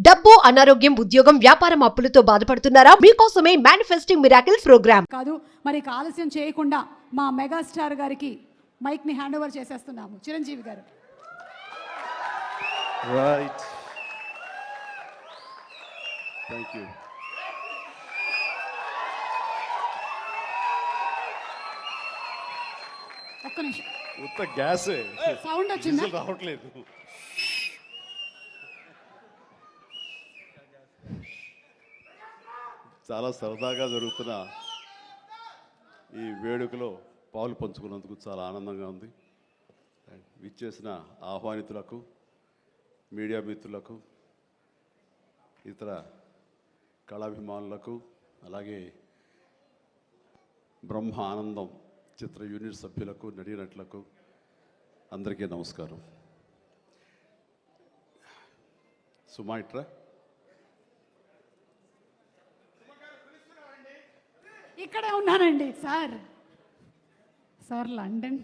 డబ్బు, అనారోగ్యం, ఉద్యోగం, వ్యాపారం అప్పులతో బాధపడుతున్నారా? మీకోసమే మేనిఫెస్టింగ్ మిరాకిల్స్ ప్రోగ్రామ్. కాదు మరి ఆలస్యం చేయకుండా మా మెగాస్టార్ గారికి మైక్ ని హ్యాండ్ ఓవర్ చేసేస్తున్నాము. చిరంజీవి గారు. Right, thank you. ఒక్క నిమిషం, ఉత్త గ్యాసే, సౌండ్ వచ్చిందా? విజిల్ రావట్లేదు. చాలా సరదాగా జరుగుతున్న ఈ వేడుకలో పాలు పంచుకున్నందుకు చాలా ఆనందంగా ఉంది. విచ్చేసిన ఆహ్వానితులకు, మీడియా మిత్రులకు, ఇతర కళాభిమానులకు, అలాగే బ్రహ్మ ఆనందం చిత్ర యూనిట్ సభ్యులకు, నటీనటులకు అందరికీ నమస్కారం. సుమాయిట్రా ఇక్కడే ఉన్నానండి సార్ లండన్.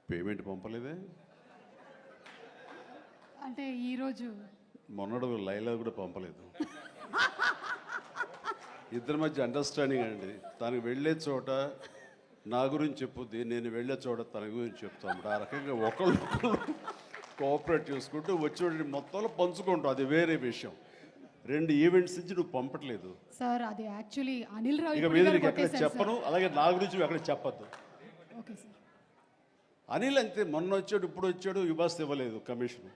పేమెంట్ పంపలేదే? అంటే ఈరోజు మొన్నడు లైలా కూడా పంపలేదు. ఇద్దరి మధ్య అండర్స్టాండింగ్ అండి. తనకు వెళ్ళే చోట నా గురించి చెప్పుద్ది, నేను వెళ్ళే చోట తన గురించి చెప్తాము. ఆ రకంగా ఒకళ్ళు కోఆపరేట్ చేసుకుంటూ వచ్చి మొత్తంలో పంచుకుంటాం. అది వేరే విషయం. 2 ఈవెంట్స్ నుంచి నువ్వు పంపట్లేదు సార్. అది యాక్చువల్లీ అనిల్ రావు ఇక మీద ఎక్కడ చెప్పను, అలాగే నా గురించి ఎక్కడ చెప్పద్దు. Okay sir. అనిల్ అంతే, మొన్న వచ్చాడు, ఇప్పుడు వచ్చాడు, ఇవ్వాల్సి ఇవ్వలేదు కమిషన్.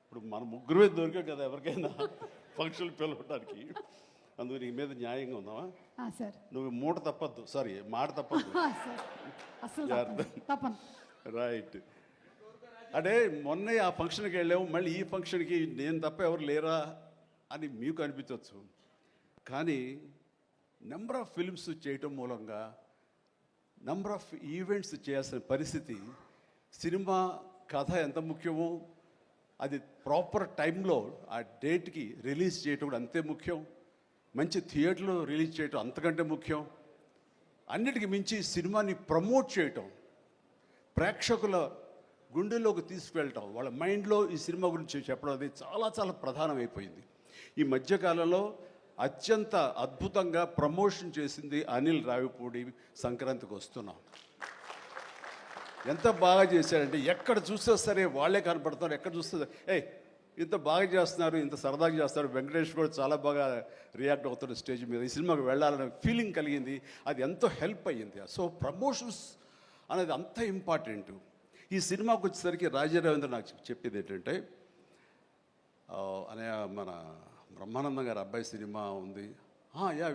ఇప్పుడు మన ముగ్గురు దొరికాం కదా ఎవరికైనా ఫంక్షన్లు పిలవడానికి. అందుకు నీ మీద న్యాయంగా ఉందామా సార్? నువ్వు మూట తప్పద్దు, సారీ మాట తప్పద్దు. రైట్. అంటే మొన్న ఆ ఫంక్షన్కి వెళ్ళాము, మళ్ళీ ఈ ఫంక్షన్కి నేను తప్ప ఎవరు లేరా అని మీకు అనిపించవచ్చు. కానీ నెంబర్ ఆఫ్ ఫిల్మ్స్ చేయటం మూలంగా నెంబర్ ఆఫ్ ఈవెంట్స్ చేయాల్సిన పరిస్థితి, సినిమా కథ ఎంత ముఖ్యమో అది ప్రాపర్ టైంలో ఆ డేట్కి రిలీజ్ చేయటం కూడా అంతే ముఖ్యం. మంచి థియేటర్లో రిలీజ్ చేయటం అంతకంటే ముఖ్యం. అన్నిటికీ మించి సినిమాని ప్రమోట్ చేయటం, ప్రేక్షకుల గుండెల్లోకి తీసుకువెళ్ళటం, వాళ్ళ మైండ్లో ఈ సినిమా గురించి చెప్పడం అది చాలా చాలా ప్రధానమైపోయింది. ఈ మధ్యకాలంలో అత్యంత అద్భుతంగా ప్రమోషన్ చేసింది అనిల్ రావిపూడి. సంక్రాంతికి వస్తున్నాం, ఎంత బాగా చేశారంటే ఎక్కడ చూస్తే సరే వాళ్ళే కనపడుతున్నారు. ఎక్కడ చూస్తే ఇంత బాగా చేస్తున్నారు, ఇంత సరదాగా చేస్తున్నారు. వెంకటేష్ కూడా చాలా బాగా రియాక్ట్ అవుతున్నారు స్టేజ్ మీద. ఈ సినిమాకి వెళ్ళాలనే ఫీలింగ్ కలిగింది. అది ఎంతో హెల్ప్ అయ్యింది. సో ప్రమోషన్స్ అనేది అంత ఇంపార్టెంట్. ఈ సినిమాకి వచ్చేసరికి రాజా రవీంద్ర నాకు చెప్పేది ఏంటంటే, అనే మన బ్రహ్మానందం గారి అబ్బాయి సినిమా ఉంది.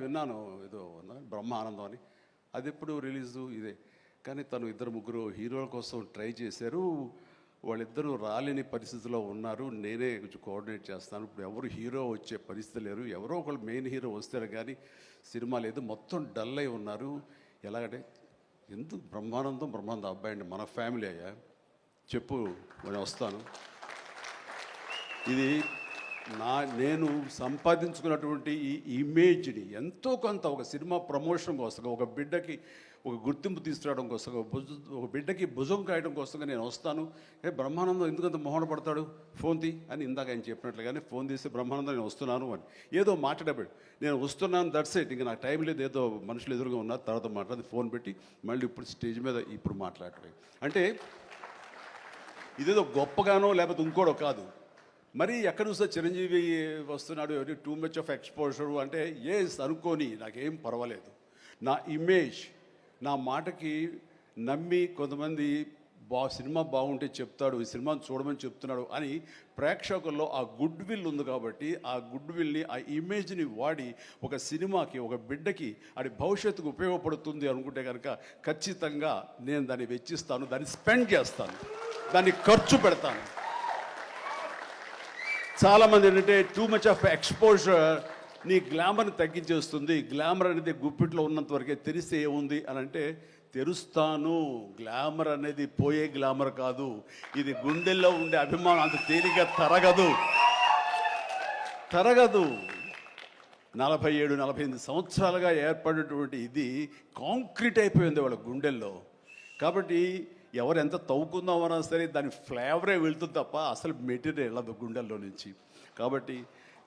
విన్నాను, ఏదో బ్రహ్మ ఆనందం అని. అది ఎప్పుడు రిలీజు ఇదే. కానీ తను 2-3 హీరోల కోసం ట్రై చేశారు. వాళ్ళిద్దరూ రాలేని పరిస్థితిలో ఉన్నారు. నేనే కొంచెం కోఆర్డినేట్ చేస్తాను. ఇప్పుడు ఎవరు హీరో వచ్చే పరిస్థితి లేరు. ఎవరో ఒకళ్ళు మెయిన్ హీరో వస్తారు కానీ సినిమా లేదు. మొత్తం డల్ అయి ఉన్నారు. ఎలాగంటే ఎందుకు బ్రహ్మానందం అబ్బాయి అండి, మన ఫ్యామిలీ అయ్యా, చెప్పు నేను వస్తాను. ఇది నేను సంపాదించుకున్నటువంటి ఈ ఇమేజ్ని ఎంతో కొంత ఒక సినిమా ప్రమోషన్ కోసం, ఒక బిడ్డకి ఒక గుర్తింపు తీసుకురావడం కోసం, ఒక బిడ్డకి భుజం కాయడం కోసంగా నేను వస్తాను. బ్రహ్మానందం ఎందుకంత మొహన పడతాడు, ఫోన్ తీ అని ఇందాక ఆయన చెప్పినట్లుగానే ఫోన్ తీసి బ్రహ్మానందం నేను వస్తున్నాను అని ఏదో మాట్లాడబడి నేను వస్తున్నాను, దట్స్ ఇట్, ఇంకా నాకు టైం లేదు, ఏదో మనుషులు ఎదురుగా ఉన్నారు, తర్వాత మాట్లాడి ఫోన్ పెట్టి మళ్ళీ ఇప్పుడు స్టేజ్ మీద ఇప్పుడు మాట్లాడటం అంటే ఇదేదో గొప్పగానో లేకపోతే ఇంకోడో కాదు. మరి ఎక్కడ చూస్తే చిరంజీవి వస్తున్నాడు, టూ మచ్ ఆఫ్ ఎక్స్పోజర్ అంటే అనుకోని నాకేం పర్వాలేదు. నా ఇమేజ్, నా మాటకి నమ్మి కొంతమంది సినిమా బాగుంటే చెప్తాడు, ఈ సినిమాని చూడమని చెప్తున్నాడు అని ప్రేక్షకుల్లో ఆ గుడ్ విల్ ఉంది. కాబట్టి ఆ గుడ్ విల్ని, ఆ ఇమేజ్ని వాడి ఒక సినిమాకి, ఒక బిడ్డకి అది భవిష్యత్తుకు ఉపయోగపడుతుంది అనుకుంటే కనుక ఖచ్చితంగా నేను దాన్ని వెచ్చిస్తాను, దాన్ని స్పెండ్ చేస్తాను, దాన్ని ఖర్చు పెడతాను. చాలామంది ఏంటంటే టూ మచ్ ఆఫ్ ఎక్స్పోజర్ నీ గ్లామర్ని తగ్గించేస్తుంది. గ్లామర్ అనేది గుప్పిట్లో ఉన్నంత వరకే, తెలిస్తే ఏముంది అని అంటే తెరుస్తాను. గ్లామర్ అనేది పోయే గ్లామర్ కాదు, ఇది గుండెల్లో ఉండే అభిమానం అంత తేలిగా తరగదు. 47-48 సంవత్సరాలుగా ఏర్పడినటువంటి ఇది కాంక్రీట్ అయిపోయింది వాళ్ళ గుండెల్లో. కాబట్టి ఎవరు ఎంత తవ్వుకుందామన్నా సరే దాని ఫ్లేవరే వెళ్తుంది తప్ప అసలు మెటీరియల్ వెళ్ళదు గుండెల్లో నుంచి. కాబట్టి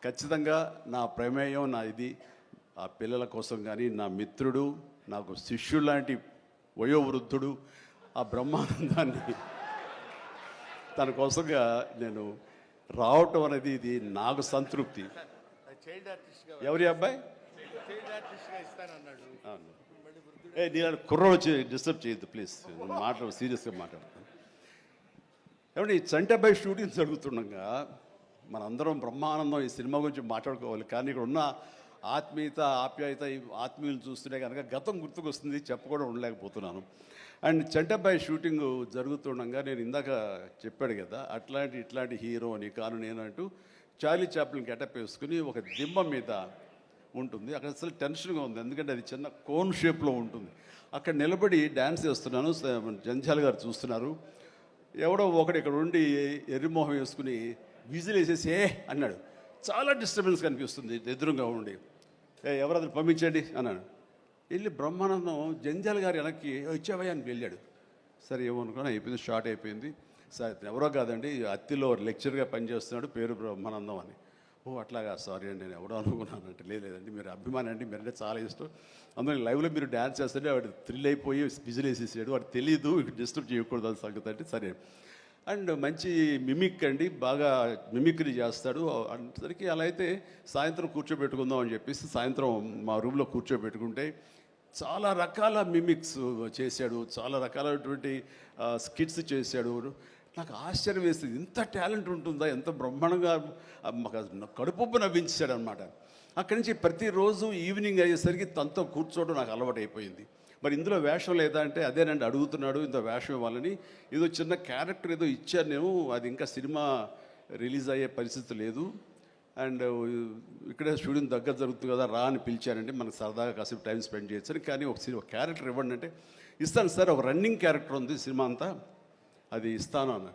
ఖచ్చితంగా నా ప్రమేయం నా ఇది ఆ పిల్లల కోసం కానీ నా మిత్రుడు నాకు శిష్యుడు లాంటి వయోవృద్ధుడు ఆ బ్రహ్మానందాన్ని తన కోసంగా నేను రావటం అనేది ఇది నాకు సంతృప్తి. చైల్డ్ ఆర్టిస్ట్గా ఎవరి అబ్బాయి ఇస్తానన్నాడు. అవును. నేను కుర్రోడు వచ్చి డిస్టర్బ్ చేయొద్దు ప్లీజ్, సీరియస్గా మాట్లాడతాను. ఏమంటే ఈ చంటబ్బాయి షూటింగ్ జరుగుతుండగా మనందరం బ్రహ్మానందం ఈ సినిమా గురించి మాట్లాడుకోవాలి, కానీ ఇక్కడ ఉన్న ఆత్మీయత ఆప్యాయత ఈ ఆత్మీయులు చూస్తుంటే కనుక గతం గుర్తుకొస్తుంది, చెప్పకుండా ఉండలేకపోతున్నాను. అండ్ చంటబ్బాయి షూటింగ్ జరుగుతుండగా నేను ఇందాక చెప్పాడు కదా ఇట్లాంటి హీరో అని కాను నేనంటూ చార్లీ చాప్లిన్ గెటప్ వేసుకుని ఒక దిమ్మ మీద ఉంటుంది. అక్కడ అసలు టెన్షన్గా ఉంది, ఎందుకంటే అది చిన్న కోన్ షేప్లో ఉంటుంది. అక్కడ నిలబడి డ్యాన్స్ చేస్తున్నాను, జంజాల్ గారు చూస్తున్నారు. ఎవడో ఒకడు ఇక్కడ ఉండి ఎర్రిమోహం వేసుకుని విజిల్ వేసేసి అన్నాడు. చాలా డిస్టర్బెన్స్ కనిపిస్తుంది ఎదురుగా ఉండి. ఎవరది పంపించండి అన్నాడు. వెళ్ళి బ్రహ్మానందం జంజాల్ గారు వెనక్కి వచ్చావయ్యా అని వెళ్ళాడు. సరే ఏమనుకున్నా అయిపోయింది, షార్ట్ అయిపోయింది. సరే ఎవరో కాదండి అత్తిలో లెక్చర్గా పనిచేస్తున్నాడు, పేరు బ్రహ్మానందం అని. ఓ అట్లాగా, సారీ అండి నేను ఎవడో అనుకున్నానంటే లేదండి మీరు అభిమాని అండి, మీరంటే చాలా ఇష్టం, అందులో లైవ్లో మీరు డ్యాన్స్ చేస్తుంటే వాడు థ్రిల్ అయిపోయి విజిల్ వేసేసాడు, వాడు తెలియదు డిస్టర్బ్ చేయకూడదు అని సంగతి అంటే సరే. అండ్ మంచి మిమిక్ అండి, బాగా మిమిక్రీ చేస్తాడు అనేసరికి అలా అయితే సాయంత్రం కూర్చోబెట్టుకుందాం అని చెప్పేసి సాయంత్రం మా రూమ్లో కూర్చోబెట్టుకుంటే చాలా రకాల మిమిక్స్ చేశాడు, చాలా రకాలైనటువంటి స్కిట్స్ చేశాడు. నాకు ఆశ్చర్యం వేస్తుంది, ఇంత టాలెంట్ ఉంటుందా, ఎంత బ్రహ్మాండంగా మాకు కడుపు నవ్వించాడు అనమాట. అక్కడి నుంచి ప్రతిరోజు ఈవినింగ్ అయ్యేసరికి తనతో కూర్చోవడం నాకు అలవాటు అయిపోయింది. మరి ఇందులో వేషం లేదా అంటే అదేనండి అడుగుతున్నాడు, ఇంత వేషం ఇవ్వాలని. ఏదో చిన్న క్యారెక్టర్ ఏదో ఇచ్చాను నేను, అది ఇంకా సినిమా రిలీజ్ అయ్యే పరిస్థితి లేదు. అండ్ ఇక్కడే షూటింగ్ దగ్గర జరుగుతుంది కదా రా అని పిలిచారంటే మనకు సరదాగా కాసేపు టైం స్పెండ్ చేయొచ్చు, కానీ ఒక క్యారెక్టర్ ఇవ్వండి అంటే ఇస్తాను సార్, ఒక రన్నింగ్ క్యారెక్టర్ ఉంది సినిమా అంతా, అది ఇస్తాను అన్న.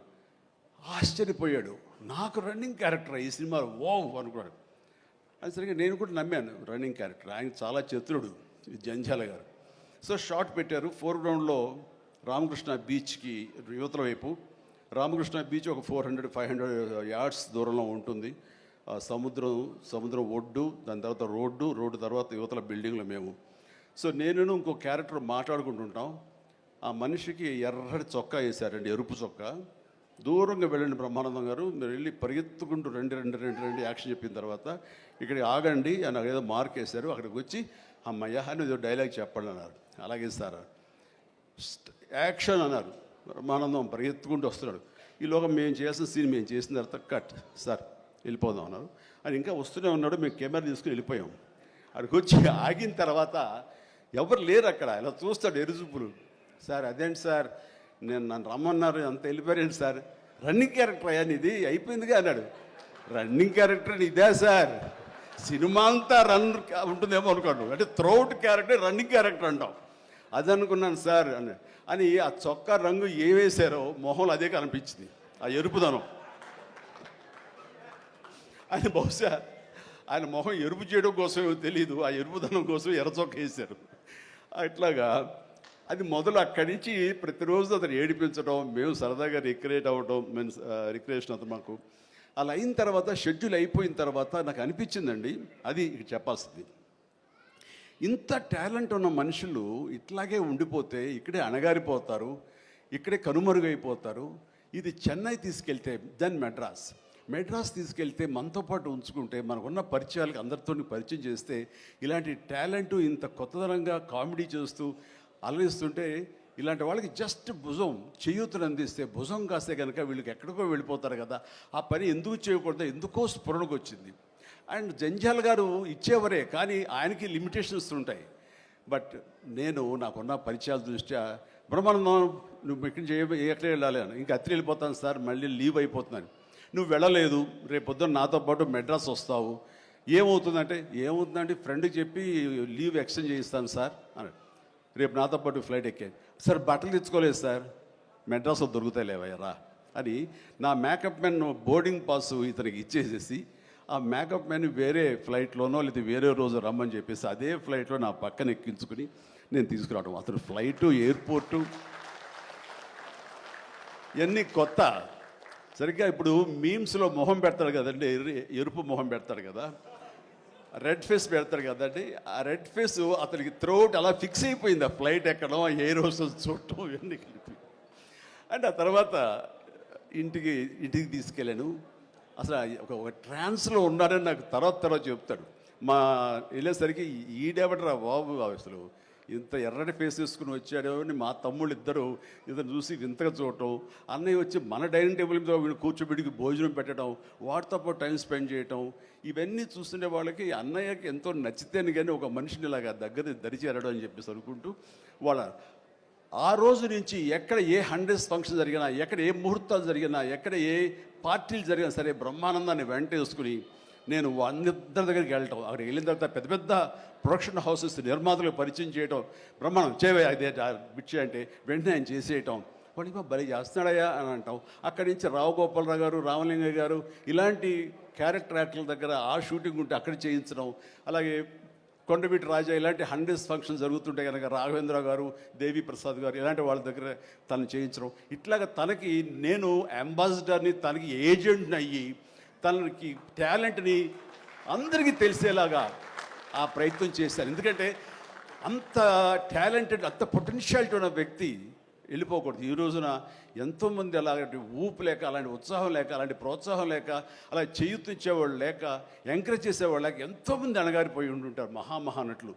ఆశ్చర్యపోయాడు, నాకు రన్నింగ్ క్యారెక్టర్ ఈ సినిమాలో ఓ అనుకున్నాడు. అది సరిగ్గా నేను కూడా నమ్మాను, రన్నింగ్ క్యారెక్టర్ ఆయన చాలా చతురుడు జంజాల గారు. సో షార్ట్ పెట్టారు. ఫోర్గ్రౌండ్లో రామకృష్ణ బీచ్కి యువతల వైపు, రామకృష్ణ బీచ్ ఒక 400-500 యార్డ్స్ దూరంలో ఉంటుంది. సముద్రం ఒడ్డు, దాని తర్వాత రోడ్డు తర్వాత యువతల బిల్డింగ్లో మేము. సో నేను ఇంకో క్యారెక్టర్ మాట్లాడుకుంటుంటాం. ఆ మనిషికి ఎర్రటి చొక్కా వేశారండి, ఎరుపు చొక్కా. దూరంగా వెళ్ళండి బ్రహ్మానందం గారు, మీరు వెళ్ళి పరిగెత్తుకుంటూ రెండు యాక్షన్ చెప్పిన తర్వాత ఇక్కడికి ఆగండి అని ఏదో మార్క్ వేశారు. అక్కడికి వచ్చి అమ్మయ్య అని ఏదో డైలాగ్ చెప్పండి అన్నారు. అలాగే సార్ యాక్షన్ అన్నారు. బ్రహ్మానందం పరిగెత్తుకుంటూ వస్తున్నాడు. ఈలోగా మేము చేసిన సీన్ మేము చేసిన తర్వాత కట్ సార్ వెళ్ళిపోదాం అన్నారు. అని ఇంకా వస్తూనే ఉన్నాడు. మేము కెమెరా తీసుకుని వెళ్ళిపోయాం. అక్కడికి వచ్చి ఆగిన తర్వాత ఎవరు లేరు అక్కడ. ఇలా చూస్తాడు ఎరుజుపులు. సార్ అదేంటి సార్ నన్ను రమ్మన్నారు అంత వెళ్ళిపోయారండి సార్, రన్నింగ్ క్యారెక్టర్ అయ్యా ఇది అయిపోయిందిగా అన్నాడు. రన్నింగ్ క్యారెక్టర్ ఇదే సార్, సినిమా అంతా రన్ ఉంటుందేమో అనుకోండి, అంటే త్రౌట్ క్యారెక్టర్ రన్నింగ్ క్యారెక్టర్ అంటాం. అది అనుకున్నాను సార్ అని ఆ చొక్కా రంగు ఏ వేశారో మొహంలో అదే కనిపించింది, ఆ ఎరుపుదనం. ఆయన బహుశా ఆయన మొహం ఎరుపు చేయడం కోసమేమో తెలియదు, ఆ ఎరుపుదనం కోసం ఎర్ర చొక్క వేశారు. అట్లాగా అది మొదలు అక్కడి నుంచి ప్రతిరోజు అతను ఏడిపించడం, మేము సరదాగా రిక్రియేట్ అవ్వడం, రిక్రియేషన్ అతను మాకు. అలా అయిన తర్వాత షెడ్యూల్ అయిపోయిన తర్వాత నాకు అనిపించిందండి, అది ఇక చెప్పాల్సింది, ఇంత టాలెంట్ ఉన్న మనుషులు ఇట్లాగే ఉండిపోతే ఇక్కడే అణగారిపోతారు, ఇక్కడే కనుమరుగైపోతారు. ఇది చెన్నై తీసుకెళ్తే దెన్ మెడ్రాస్ తీసుకెళ్తే మనతో పాటు ఉంచుకుంటే మనకున్న పరిచయాలకు అందరితో పరిచయం చేస్తే ఇలాంటి టాలెంట్ ఇంత కొత్తదనంగా కామెడీ చేస్తూ అలరిస్తుంటే ఇలాంటి వాళ్ళకి జస్ట్ భుజం చేయూతను అందిస్తే, భుజం కాస్తే కనుక వీళ్ళకి ఎక్కడికో వెళ్ళిపోతారు కదా. ఆ పని ఎందుకు చేయకూడదు, ఎందుకో స్ఫురణకు వచ్చింది. అండ్ జంజాల్ గారు ఇచ్చేవరే, కానీ ఆయనకి లిమిటేషన్స్ ఉంటాయి. బట్ నాకున్న పరిచయాల దృష్ట్యా బ్రహ్మానందం నువ్వు ఇక్కడి నుంచి ఎక్కడ వెళ్ళాలి అని, ఇంకా అత్రి వెళ్ళిపోతాను సార్, మళ్ళీ లీవ్ అయిపోతున్నాను. నువ్వు వెళ్ళలేదు, రేపు పొద్దున్న నాతో పాటు మెడ్రాస్ వస్తావు, ఏమవుతుందంటే ఫ్రెండ్కి చెప్పి లీవ్ ఎక్స్టెండ్ చేయిస్తాను సార్ అని. రేపు నాతో పాటు ఫ్లైట్ ఎక్కాను సార్, బట్టలు తెచ్చుకోలేదు సార్, మెడ్రాస్లో దొరుకుతాయి లేవయ్యరా అని నా మేకప్ మ్యాన్ బోర్డింగ్ పాస్ ఇతనికి ఇచ్చేసేసి ఆ మేకప్ మ్యాన్ వేరే ఫ్లైట్లోనో లేదా వేరే రోజు రమ్మని చెప్పేసి అదే ఫ్లైట్లో నా పక్కన ఎక్కించుకుని నేను తీసుకురావడం. అతను ఫ్లైటు, ఎయిర్పోర్టు ఇవన్నీ కొత్త. సరిగ్గా ఇప్పుడు మీమ్స్లో మొహం పెడతాడు కదండి, ఎరుపు మొహం పెడతాడు కదా, రెడ్ ఫేస్ పెడతాడు కదండి. ఆ రెడ్ ఫేస్ అతనికి త్రోట్ అలా ఫిక్స్ అయిపోయింది. ఆ ఫ్లైట్ ఎక్కడం, ఆ ఎయిర్ హోస్టెస్ చూడటం ఇవన్నీ కలిపి. అండ్ ఆ తర్వాత ఇంటికి తీసుకెళ్ళాను. అసలు ఒక ట్రాన్స్లో ఉన్నాడని నాకు తర్వాత చెప్తాడు. మా వెళ్ళేసరికి ఈడేవడరా బాబు, అసలు ఇంత ఎర్రటి ఫేస్ వేసుకుని వచ్చాడో అని మా తమ్ముళ్ళు ఇద్దరు చూసి వింతగా చూడటం, అన్నయ్య వచ్చి మన డైనింగ్ టేబుల్ మీద వీళ్ళు కూర్చోబెడికి భోజనం పెట్టడం, వాటితో పాటు టైం స్పెండ్ చేయటం, ఇవన్నీ చూస్తుండే వాళ్ళకి అన్నయ్యకి ఎంతో నచ్చితేనే కానీ ఒక మనిషిని ఇలాగా దగ్గర దరిచేరడం అని చెప్పేసి అనుకుంటూ వాళ్ళ ఆ రోజు నుంచి ఎక్కడ ఏ 100th ఫంక్షన్ జరిగినా, ఎక్కడ ఏ ముహూర్తాలు జరిగినా, ఎక్కడ ఏ పార్టీలు జరిగినా సరే బ్రహ్మానందాన్ని వెంట వేసుకుని నేను అందరి దగ్గరికి వెళ్ళటం, అక్కడికి వెళ్ళిన తర్వాత పెద్ద పెద్ద ప్రొడక్షన్ హౌసెస్ నిర్మాతలకు పరిచయం చేయటం, బ్రహ్మాండం చేయవే అదే బిచ్చే అంటే వెంటనే ఆయన చేసేయటం, వాడికి భలే చేస్తున్నాడయ్యా అని అంటాం. అక్కడి నుంచి రావు గోపాలరావు గారు, రామలింగయ్య గారు ఇలాంటి క్యారెక్టర్ యాక్టర్ల దగ్గర ఆ షూటింగ్ ఉంటే అక్కడ చేయించడం, అలాగే కొండవీటి రాజా ఇలాంటి 100th ఫంక్షన్ జరుగుతుంటే కనుక రాఘవేంద్ర గారు, దేవి ప్రసాద్ గారు ఇలాంటి వాళ్ళ దగ్గర తను చేయించడం, ఇట్లాగా తనకి నేను అంబాసిడర్ని, తనకి ఏజెంట్ని అయ్యి తనకి టాలెంట్ని అందరికీ తెలిసేలాగా ఆ ప్రయత్నం చేశాను. ఎందుకంటే అంత టాలెంటెడ్, అంత పొటెన్షియాలిటీ ఉన్న వ్యక్తి వెళ్ళిపోకూడదు. ఈ రోజున ఎంతోమంది అలాంటి ఊపు లేక, అలాంటి ఉత్సాహం లేక, అలాంటి ప్రోత్సాహం లేక, అలా చేయూతించేవాళ్ళు లేక, ఎంకరేజ్ చేసేవాళ్ళు లేక ఎంతోమంది అణగారిపోయి ఉంటుంటారు మహానటులు.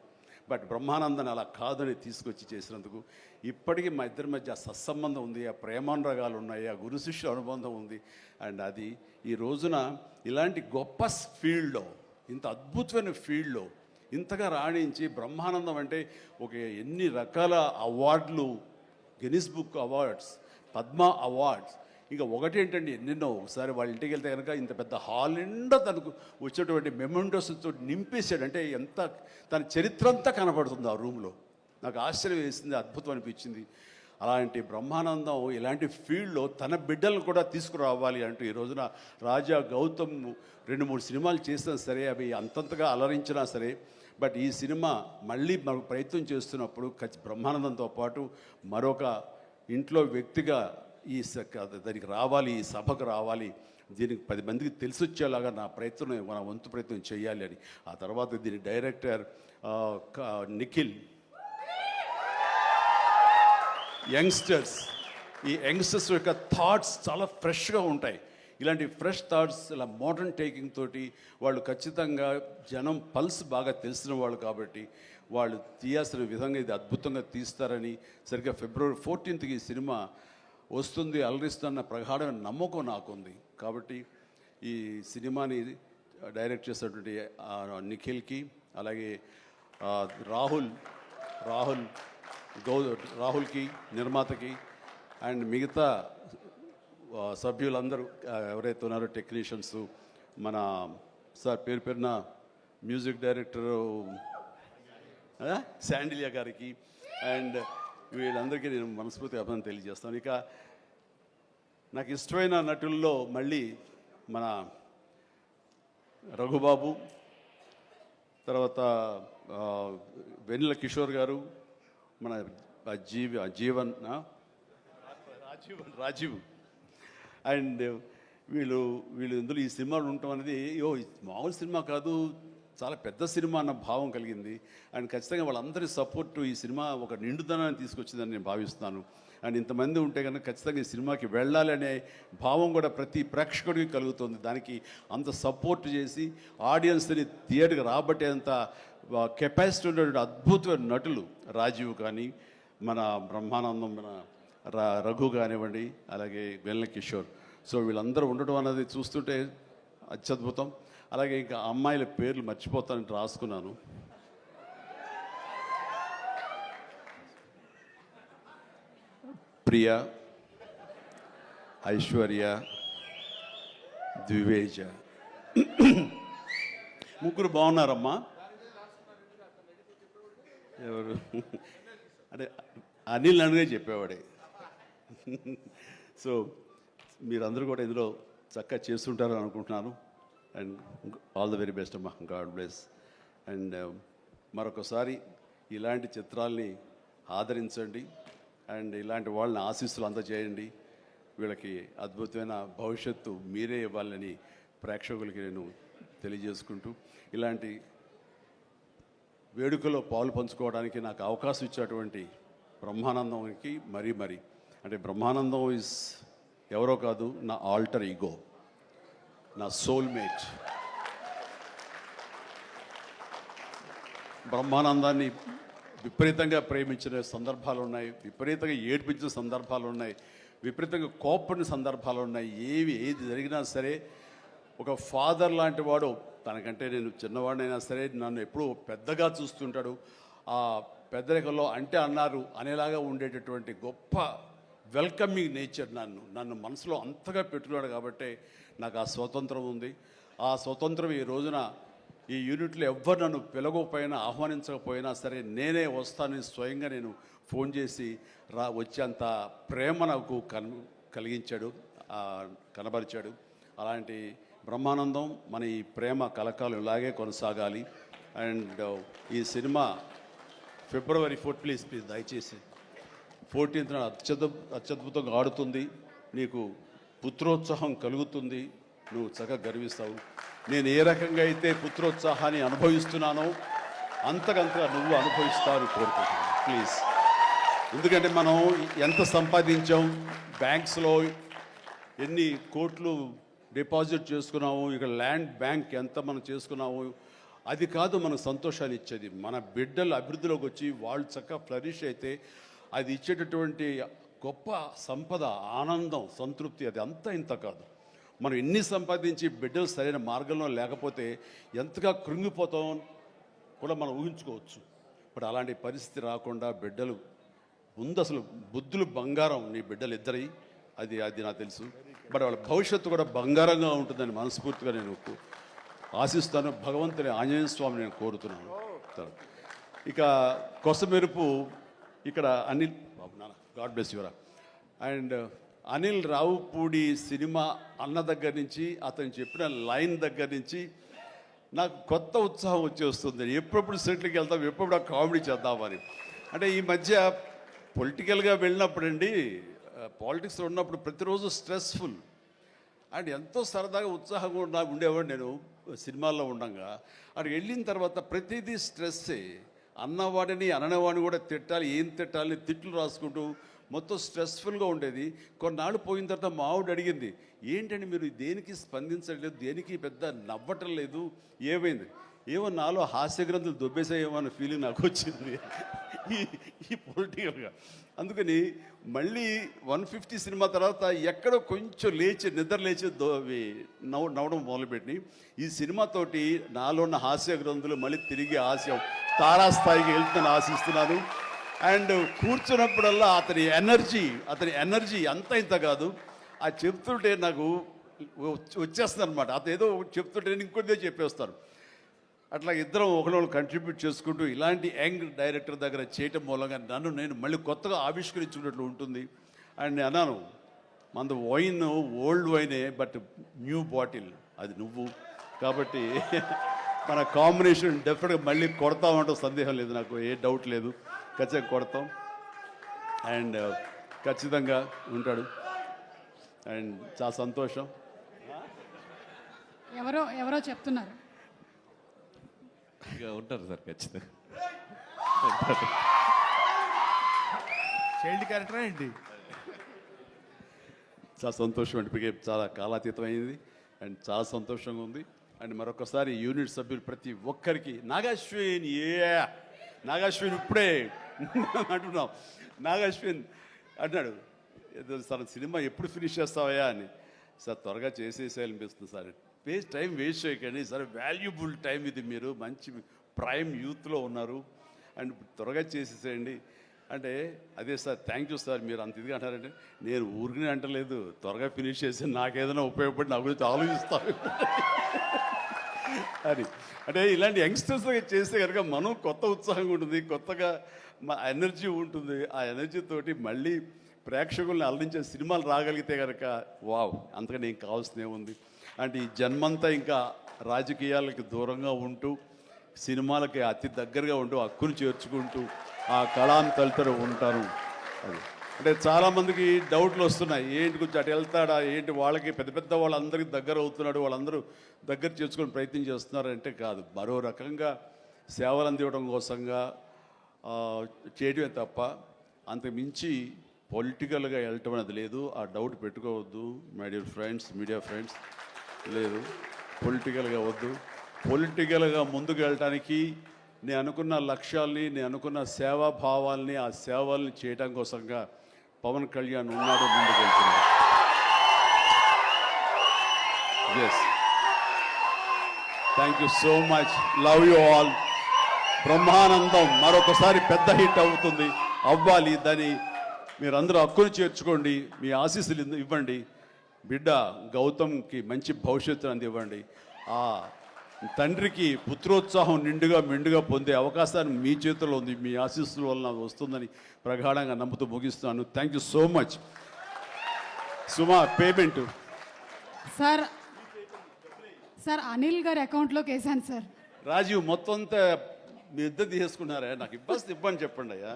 బట్ బ్రహ్మానందాన్ని అలా కాదని తీసుకొచ్చి చేసినందుకు ఇప్పటికీ మా ఇద్దరి మధ్య ఆ సత్సంబంధం ఉంది, ఆ ప్రేమానురాగాలు ఉన్నాయి, ఆ గురు శిష్య అనుబంధం ఉంది. అండ్ అది ఈ రోజున ఇలాంటి గొప్ప ఫీల్డ్లో, ఇంత అద్భుతమైన ఫీల్డ్లో ఇంతగా రాణించి బ్రహ్మానందం అంటే ఒక ఎన్ని రకాల అవార్డులు, Guinness book awards, Padma awards, ఇంకా ఒకటేంటండి ఎన్నెన్నో. ఒకసారి వాళ్ళ ఇంటికి వెళ్తే కనుక ఇంత పెద్ద హాల్ నిండా తనకు వచ్చేటువంటి మెమెంటోస్తో నింపేశాడు. అంటే ఎంత తన చరిత్ర అంతా కనపడుతుంది ఆ రూమ్లో. నాకు ఆశ్చర్యం వేసింది, అద్భుతం అనిపించింది. అలాంటి బ్రహ్మానందం ఇలాంటి ఫీల్డ్లో తన బిడ్డలను కూడా తీసుకురావాలి అంటూ ఈ రోజున రాజా గౌతమ్ 2-3 సినిమాలు చేసినా సరే, అవి అంతంతగా అలరించినా సరే, బట్ ఈ సినిమా మళ్ళీ మనకు ప్రయత్నం చేస్తున్నప్పుడు బ్రహ్మానందంతో పాటు మరొక ఇంట్లో వ్యక్తిగా దానికి రావాలి, ఈ సభకు రావాలి, దీనికి 10 మందికి తెలిసొచ్చేలాగా నా వంతు ప్రయత్నం చేయాలి అని. ఆ తర్వాత దీని డైరెక్టర్ నిఖిల్, యంగ్స్టర్స్, ఈ యంగ్స్టర్స్ యొక్క థాట్స్ చాలా ఫ్రెష్గా ఉంటాయి. ఇలాంటి ఫ్రెష్ థాట్స్, ఇలా మోడర్న్ టేకింగ్ తోటి వాళ్ళు ఖచ్చితంగా జనం పల్స్ బాగా తెలిసిన వాళ్ళు కాబట్టి వాళ్ళు తీయాల్సిన విధంగా ఇది అద్భుతంగా తీస్తారని, సరిగ్గా February 14th ఈ సినిమా వస్తుంది, అలరిస్తున్న ప్రగాఢమైన నమ్మకం నాకుంది. కాబట్టి ఈ సినిమాని డైరెక్ట్ చేసినటువంటి నిఖిల్కి, అలాగే రాహుల్కి నిర్మాతకి, అండ్ మిగతా సభ్యులందరూ ఎవరైతే ఉన్నారో టెక్నీషియన్స్, మన సార్ పేరున మ్యూజిక్ డైరెక్టరు శాండిలియా గారికి, అండ్ వీళ్ళందరికీ నేను మనస్ఫూర్తిగా అభినందన తెలియజేస్తాను. ఇక నాకు ఇష్టమైన నటుల్లో మళ్ళీ మన రఘుబాబు, తర్వాత వెన్నెల కిషోర్ గారు, మన రాజీవ్, అండ్ వీళ్ళు ఇందులో ఈ సినిమాలు ఉండటం అనేది మామూలు సినిమా కాదు, చాలా పెద్ద సినిమా అన్న భావం కలిగింది. అండ్ ఖచ్చితంగా వాళ్ళందరి సపోర్టు ఈ సినిమా ఒక నిండుదనాన్ని తీసుకొచ్చిందని నేను భావిస్తున్నాను. అండ్ ఇంతమంది ఉంటే కనుక ఖచ్చితంగా ఈ సినిమాకి వెళ్ళాలి అనే భావం కూడా ప్రతి ప్రేక్షకుడికి కలుగుతుంది. దానికి అంత సపోర్ట్ చేసి ఆడియన్స్ని థియేటర్కి రాబట్టేంత కెపాసిటీ ఉన్నటువంటి అద్భుతమైన నటులు రాజీవ్ కానీ, మన బ్రహ్మానందం, మన రఘు కానివ్వండి, అలాగే వెన్నెల కిషోర్. సో వీళ్ళందరూ ఉండటం అనేది చూస్తుంటే అత్యద్భుతం. అలాగే ఇంకా అమ్మాయిల పేర్లు మర్చిపోతానని రాసుకున్నాను. ప్రియ, ఐశ్వర్య, ద్వివేజ, ముగ్గురు బాగున్నారమ్మా. ఎవరు అంటే అనిల్ నన్నుగా చెప్పేవాడే. సో మీరందరూ కూడా ఇందులో చక్కగా చేస్తుంటారని అనుకుంటున్నాను. And all the very best అమ్మా, గాడ్ బ్లెస్. అండ్ మరొకసారి ఇలాంటి చిత్రాల్ని ఆదరించండి, అండ్ ఇలాంటి వాళ్ళని ఆశీస్సులు అందజేయండి. వీళ్ళకి అద్భుతమైన భవిష్యత్తు మీరే ఇవ్వాలని ప్రేక్షకులకి నేను తెలియజేసుకుంటూ ఇలాంటి వేడుకలో పాలు పంచుకోవడానికి నాకు అవకాశం ఇచ్చేటువంటి బ్రహ్మానందంకి మరీ అంటే బ్రహ్మానందం ఇస్ ఎవరో కాదు, నా ఆల్టర్ ఈగో, నా సోల్మేట్. బ్రహ్మానందాన్ని విపరీతంగా ప్రేమించిన సందర్భాలు ఉన్నాయి, విపరీతంగా ఏడ్పించిన సందర్భాలు ఉన్నాయి, విపరీతంగా కోప్పడిన సందర్భాలు ఉన్నాయి. ఏది జరిగినా సరే ఒక ఫాదర్ లాంటి వాడు, తనకంటే నేను చిన్నవాడినైనా సరే నన్ను ఎప్పుడూ పెద్దగా చూస్తుంటాడు. ఆ పెద్దరికంలో అంటే అన్నారు అనేలాగా ఉండేటటువంటి గొప్ప వెల్కమింగ్ నేచర్ నన్ను మనసులో అంతగా పెట్టుకున్నాడు. కాబట్టి నాకు ఆ స్వతంత్రం ఉంది. ఆ స్వతంత్రం ఈ రోజున ఈ యూనిట్లో ఎవ్వరు నన్ను పిలవకపోయినా ఆహ్వానించకపోయినా సరే నేనే వస్తానని స్వయంగా నేను ఫోన్ చేసి వచ్చేంత ప్రేమ నాకు కలిగించాడు, కనబరిచాడు. అలాంటి బ్రహ్మానందం మన ఈ ప్రేమ కలకాలం ఇలాగే కొనసాగాలి. అండ్ ఈ సినిమా February 4th ప్లీజ్ దయచేసి 14th అత్యద్భుతంగా ఆడుతుంది. నీకు పుత్రోత్సాహం కలుగుతుంది, నువ్వు చక్కగా గర్విస్తావు. నేను ఏ రకంగా అయితే పుత్రోత్సాహాన్ని అనుభవిస్తున్నానో అంతకంతగా నువ్వు అనుభవిస్తావు కోరుకుంటున్నాను ప్లీజ్. ఎందుకంటే మనం ఎంత సంపాదించాం, బ్యాంక్స్లో ఎన్ని కోట్లు డిపాజిట్ చేసుకున్నాము, ఇక ల్యాండ్ బ్యాంక్ ఎంత మనం చేసుకున్నాము, అది కాదు మనకు సంతోషాన్ని ఇచ్చేది. మన బిడ్డలు అభివృద్ధిలోకి వచ్చి వాళ్ళు చక్కగా ఫ్లరిష్ అయితే అది ఇచ్చేటటువంటి గొప్ప సంపద, ఆనందం, సంతృప్తి అది అంతా ఇంత కాదు. మనం ఎన్ని సంపాదించి బిడ్డలు సరైన మార్గంలో లేకపోతే ఎంతగా కృంగిపోతాం కూడా మనం ఊహించుకోవచ్చు. ఇప్పుడు అలాంటి పరిస్థితి రాకుండా బిడ్డలు ముందు అసలు బుద్ధులు బంగారం నీ బిడ్డలు ఇద్దరి, అది నాకు తెలుసు. బట్ వాళ్ళ భవిష్యత్తు కూడా బంగారంగా ఉంటుందని మనస్ఫూర్తిగా నేను ఆశిస్తాను. భగవంతుని ఆంజనేయ స్వామి నేను కోరుతున్నాను. ఇక కొసమెరుపు ఇక్కడ అనిల్ బాబు నాన్న గాడ్ బ్లెస్ యువరా అండ్ అనిల్ రావుపూడి సినిమా అన్న దగ్గర నుంచి అతను చెప్పిన లైన్ దగ్గర నుంచి నాకు కొత్త ఉత్సాహం వచ్చేస్తుంది. ఎప్పుడప్పుడు సెట్లకి వెళ్తాం, ఎప్పుడు ఆ కామెడీ చేద్దామని. అంటే ఈ మధ్య పొలిటికల్గా వెళ్ళినప్పుడండి, పాలిటిక్స్లో ఉన్నప్పుడు ప్రతిరోజు స్ట్రెస్ఫుల్ అండ్ ఎంతో సరదాగా ఉత్సాహంగా ఉండేవాడు నేను సినిమాల్లో ఉండగా. అక్కడికి వెళ్ళిన తర్వాత ప్రతిదీ స్ట్రెస్సే. అన్నవాడిని అననేవాడిని కూడా తిట్టాలి, ఏం తిట్టాలి, తిట్లు రాసుకుంటూ మొత్తం స్ట్రెస్ఫుల్గా ఉండేది. కొన్నాళ్ళు పోయిన తర్వాత మా ఆవిడ అడిగింది, ఏంటండి మీరు దేనికి స్పందించట్లేదు, దేనికి పెద్ద నవ్వటం లేదు, ఏమైంది? ఏమో నాలో హాస్య గ్రంథులు దొబ్బేసాయేమో అన్న ఫీలింగ్ నాకు వచ్చింది ఈ పొలిటికల్గా. అందుకని మళ్ళీ 150 సినిమా తర్వాత ఎక్కడో కొంచెం నిద్ర లేచి నవ్వడం మొదలుపెట్టి ఈ సినిమాతోటి నాలో ఉన్న హాస్య గ్రంథులు మళ్ళీ తిరిగి హాస్యం తారాస్థాయికి వెళ్తుందని ఆశిస్తున్నాను. అండ్ కూర్చున్నప్పుడల్లా అతని ఎనర్జీ అంత ఇంత కాదు. ఆ చెప్తుంటే నాకు వచ్చేస్తుంది అనమాట. అతను ఏదో చెప్తుంటే నేను ఇంకొద్దే చెప్పేస్తాను. అట్లా ఇద్దరం ఒకళ్ళు కంట్రిబ్యూట్ చేసుకుంటూ ఇలాంటి యంగ్ డైరెక్టర్ దగ్గర చేయటం మూలంగా నేను మళ్ళీ కొత్తగా ఆవిష్కరించుకున్నట్లు ఉంటుంది. అండ్ అన్నాను, మనది వైన్ ఓల్డ్ వైనే, బట్ న్యూ బాటిల్ అది నువ్వు. కాబట్టి మన కాంబినేషన్ డెఫినెట్గా మళ్ళీ కొడతామంటే సందేహం లేదు, నాకు ఏ డౌట్ లేదు. ఖచ్చితంగా కొడతాం అండ్ ఖచ్చితంగా ఉంటాడు. అండ్ చాలా సంతోషం. ఎవరో చెప్తున్నారు ఉంటారు సార్, ఖచ్చితంగా చైల్డ్ క్యారెక్టర్ ఏంటి? చాలా సంతోషం అంటే చాలా కాలాతీతం అయింది అండ్ చాలా సంతోషంగా ఉంది. అండ్ మరొకసారి యూనిట్ సభ్యులు ప్రతి ఒక్కరికి నాగాశ్విన్ ఇప్పుడే అంటున్నాం. నాగాశ్విన్ అన్నాడు, సార్ సినిమా ఎప్పుడు ఫినిష్ చేస్తావయ్యా అని. సార్ త్వరగా చేసేసేయాలనిపిస్తుంది సార్, టైం వేస్ట్ చేయకండి సార్, వాల్యుబుల్ టైం ఇది, మీరు మంచి ప్రైమ్ యూత్లో ఉన్నారు అండ్ త్వరగా చేసేసేయండి అంటే. అదే సార్, థ్యాంక్ యూ సార్, మీరు అంత ఇదిగా అంటారంటే నేను ఊరికనే అంటలేదు, త్వరగా ఫినిష్ చేసి నాకేదైనా ఉపయోగపడి నా గురించి ఆలోచిస్తాను అని. అంటే ఇలాంటి యంగ్స్టర్స్ చేస్తే కనుక మనం కొత్త ఉత్సాహంగా ఉంటుంది, కొత్తగా మా ఎనర్జీ ఉంటుంది. ఆ ఎనర్జీతోటి మళ్ళీ ప్రేక్షకుల్ని అలరించే సినిమాలు రాగలిగితే కనుక వావ్, అంతకని ఏం కావాల్సినే ఉంది. అంటే ఈ జన్మంతా ఇంకా రాజకీయాలకి దూరంగా ఉంటూ సినిమాలకి అతి దగ్గరగా ఉంటూ హక్కును చేర్చుకుంటూ ఆ కళాన్ని తలుతూ ఉంటాను. అది అంటే చాలామందికి డౌట్లు వస్తున్నాయి, ఏంటి కొంచెం అటు వెళ్తాడా ఏంటి, వాళ్ళకి పెద్ద పెద్ద వాళ్ళందరికీ దగ్గర అవుతున్నాడు, వాళ్ళందరూ దగ్గర చేసుకొని ప్రయత్నం చేస్తున్నారు అంటే కాదు, మరో రకంగా సేవలు అందివ్వడం కోసంగా చేయడమే తప్ప అంతకు మించి పొలిటికల్గా వెళ్ళటం అనేది లేదు. ఆ డౌట్ పెట్టుకోవద్దు my dear friends, media friends, లేదు పొలిటికల్గా వద్దు. పొలిటికల్గా ముందుకు వెళ్ళటానికి నేను అనుకున్న లక్ష్యాల్ని, నేను అనుకున్న సేవాభావాల్ని, ఆ సేవల్ని చేయడం కోసంగా పవన్ కళ్యాణ్ ఉన్నాడు, ముందుకు వెళ్తున్నాడు. Yes, thank you so much, love you all. Brahmanandam మరొకసారి పెద్ద హిట్ అవుతుంది, అవ్వాలి. దాన్ని మీరందరూ హక్కును చేర్చుకోండి, మీ ఆశీస్సులు ఇవ్వండి. బిడ్డ గౌతమ్కి మంచి భవిష్యత్తు అందివ్వండి. ఆ తండ్రికి పుత్రోత్సాహం నిండుగా మెండుగా పొందే అవకాశాన్ని మీ చేతుల్లో ఉంది, మీ ఆశీస్సుల వలన వస్తుందని ప్రగాఢంగా నమ్ముతూ ముగిస్తున్నాను. Thank you so much. Suma, payment sir Anil గారి అకౌంట్లోకి వేసాను సార్. రాజీవ్ మొత్తం అంతా మీ ఇద్దరు తీసుకున్నారా? నాకు ఇబ్బంది చెప్పండి అయ్యా.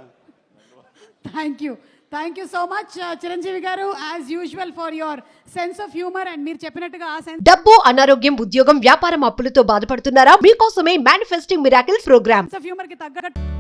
Thank you so much Chiranjeevi garu, as usual for your sense of humour. And మీరు చెప్పినట్టుగా ఆ సెన్స్ డబ్బు, అనారోగ్యం, ఉద్యోగం, వ్యాపారం అప్పులతో బాధపడుతున్నారా? మీకోసమే manifesting miracles programme. Of humour కి తగ్గట్టు